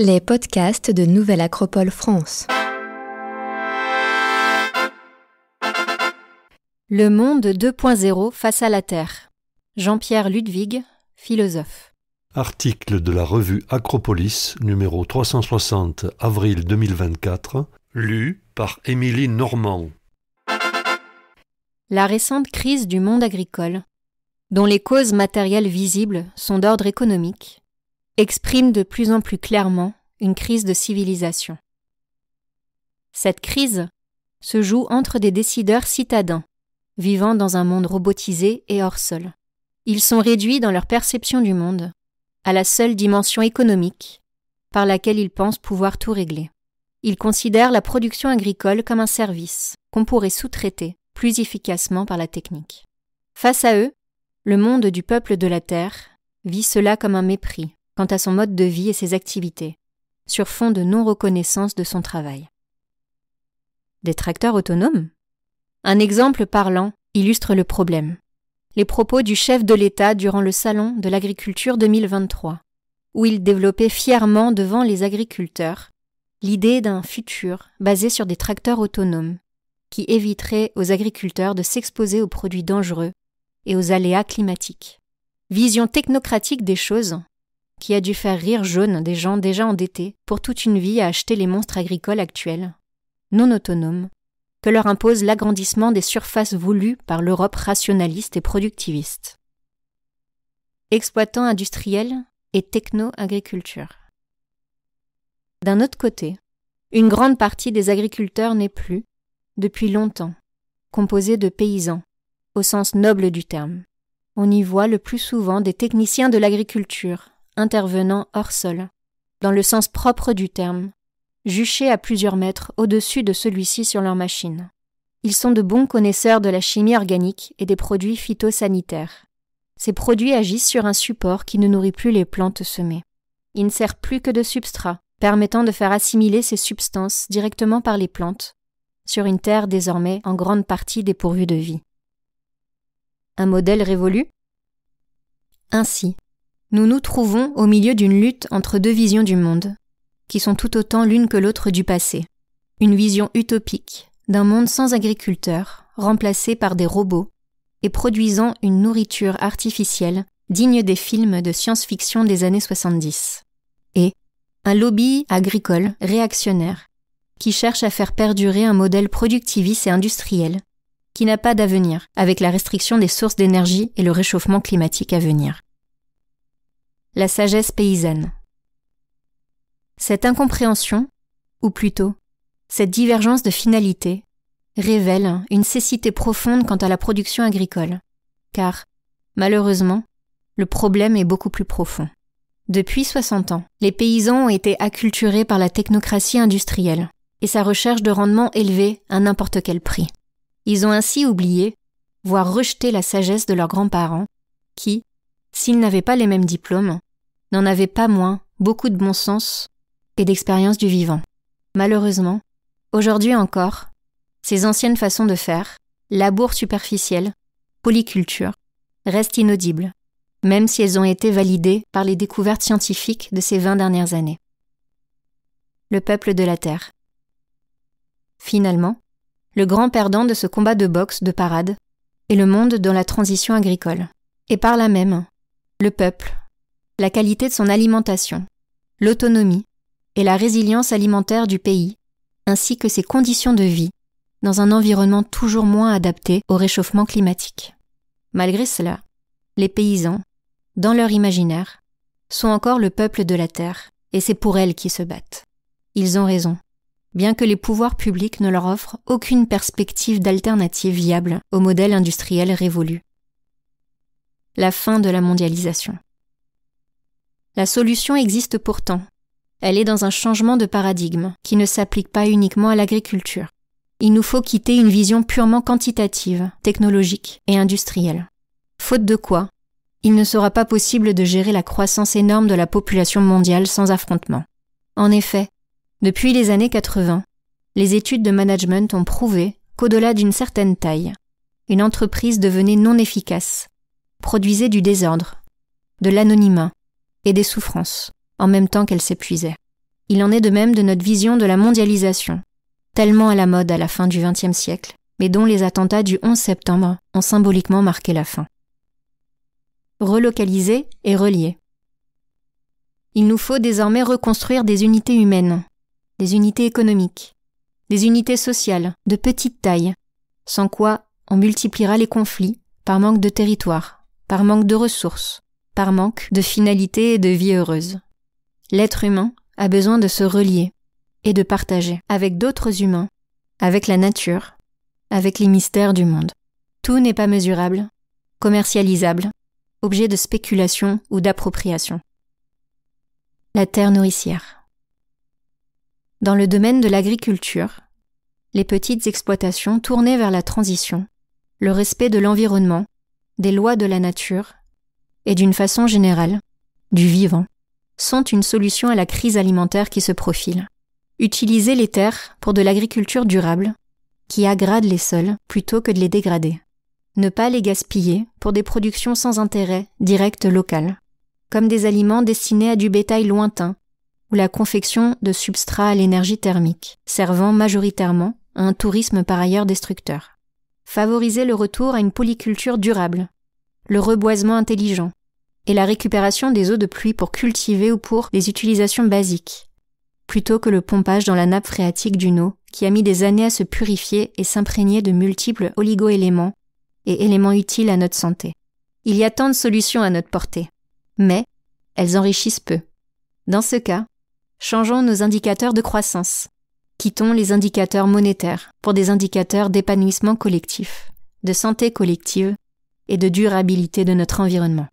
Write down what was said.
Les podcasts de Nouvelle Acropole France. Le monde 2.0 face à la Terre. Jean-Pierre Ludwig, philosophe. Article de la revue Acropolis, numéro 360, avril 2024, lu par Émilie Normand. La récente crise du monde agricole, dont les causes matérielles visibles sont d'ordre économique, exprime de plus en plus clairement une crise de civilisation. Cette crise se joue entre des décideurs citadins, vivant dans un monde robotisé et hors sol. Ils sont réduits dans leur perception du monde à la seule dimension économique par laquelle ils pensent pouvoir tout régler. Ils considèrent la production agricole comme un service qu'on pourrait sous-traiter plus efficacement par la technique. Face à eux, le monde du peuple de la Terre vit cela comme un mépris quant à son mode de vie et ses activités, sur fond de non-reconnaissance de son travail. Des tracteurs autonomes ? Un exemple parlant illustre le problème. Les propos du chef de l'État durant le Salon de l'Agriculture 2023, où il développait fièrement devant les agriculteurs l'idée d'un futur basé sur des tracteurs autonomes qui éviteraient aux agriculteurs de s'exposer aux produits dangereux et aux aléas climatiques. Vision technocratique des choses qui a dû faire rire jaune des gens déjà endettés pour toute une vie à acheter les monstres agricoles actuels, non autonomes, que leur impose l'agrandissement des surfaces voulues par l'Europe rationaliste et productiviste. Exploitants industriels et techno-agriculture. D'un autre côté, une grande partie des agriculteurs n'est plus, depuis longtemps, composée de paysans, au sens noble du terme. On y voit le plus souvent des techniciens de l'agriculture, intervenant hors sol, dans le sens propre du terme, juchés à plusieurs mètres au-dessus de celui-ci sur leur machine. Ils sont de bons connaisseurs de la chimie organique et des produits phytosanitaires. Ces produits agissent sur un support qui ne nourrit plus les plantes semées. Il ne sert plus que de substrat, permettant de faire assimiler ces substances directement par les plantes, sur une terre désormais en grande partie dépourvue de vie. Un modèle révolu ? Ainsi, nous nous trouvons au milieu d'une lutte entre deux visions du monde, qui sont tout autant l'une que l'autre du passé. Une vision utopique d'un monde sans agriculteurs, remplacé par des robots, et produisant une nourriture artificielle digne des films de science-fiction des années 70. Et un lobby agricole réactionnaire, qui cherche à faire perdurer un modèle productiviste et industriel, qui n'a pas d'avenir avec la restriction des sources d'énergie et le réchauffement climatique à venir. La sagesse paysanne. Cette incompréhension, ou plutôt, cette divergence de finalité, révèle une cécité profonde quant à la production agricole, car, malheureusement, le problème est beaucoup plus profond. Depuis 60 ans, les paysans ont été acculturés par la technocratie industrielle et sa recherche de rendement élevé à n'importe quel prix. Ils ont ainsi oublié, voire rejeté la sagesse de leurs grands-parents, qui, s'ils n'avaient pas les mêmes diplômes, n'en avaient pas moins beaucoup de bon sens et d'expérience du vivant. Malheureusement, aujourd'hui encore, ces anciennes façons de faire, labour superficiel, polyculture, restent inaudibles, même si elles ont été validées par les découvertes scientifiques de ces 20 dernières années. Le peuple de la Terre. Finalement, le grand perdant de ce combat de boxe de parade est le monde dans la transition agricole, et par là même, le peuple, la qualité de son alimentation, l'autonomie et la résilience alimentaire du pays, ainsi que ses conditions de vie, dans un environnement toujours moins adapté au réchauffement climatique. Malgré cela, les paysans, dans leur imaginaire, sont encore le peuple de la terre, et c'est pour elle qu'ils se battent. Ils ont raison, bien que les pouvoirs publics ne leur offrent aucune perspective d'alternative viable au modèle industriel révolu. La fin de la mondialisation. La solution existe pourtant. Elle est dans un changement de paradigme qui ne s'applique pas uniquement à l'agriculture. Il nous faut quitter une vision purement quantitative, technologique et industrielle. Faute de quoi, il ne sera pas possible de gérer la croissance énorme de la population mondiale sans affrontement. En effet, depuis les années 80, les études de management ont prouvé qu'au-delà d'une certaine taille, une entreprise devenait non efficace, produisait du désordre, de l'anonymat et des souffrances, en même temps qu'elle s'épuisait. Il en est de même de notre vision de la mondialisation, tellement à la mode à la fin du XXe siècle, mais dont les attentats du 11 septembre ont symboliquement marqué la fin. Relocaliser et relier. Il nous faut désormais reconstruire des unités humaines, des unités économiques, des unités sociales de petite taille, sans quoi on multipliera les conflits par manque de territoire, par manque de ressources, par manque de finalité et de vie heureuse. L'être humain a besoin de se relier et de partager avec d'autres humains, avec la nature, avec les mystères du monde. Tout n'est pas mesurable, commercialisable, objet de spéculation ou d'appropriation. La terre nourricière. Dans le domaine de l'agriculture, les petites exploitations tournées vers la transition, le respect de l'environnement, des lois de la nature et d'une façon générale, du vivant, sont une solution à la crise alimentaire qui se profile. Utiliser les terres pour de l'agriculture durable, qui agrade les sols plutôt que de les dégrader. Ne pas les gaspiller pour des productions sans intérêt direct local, comme des aliments destinés à du bétail lointain ou la confection de substrats à l'énergie thermique, servant majoritairement à un tourisme par ailleurs destructeur. Favoriser le retour à une polyculture durable, le reboisement intelligent et la récupération des eaux de pluie pour cultiver ou pour des utilisations basiques, plutôt que le pompage dans la nappe phréatique d'une eau qui a mis des années à se purifier et s'imprégner de multiples oligo-éléments et éléments utiles à notre santé. Il y a tant de solutions à notre portée, mais elles enrichissent peu. Dans ce cas, changeons nos indicateurs de croissance. Quittons les indicateurs monétaires pour des indicateurs d'épanouissement collectif, de santé collective et de durabilité de notre environnement.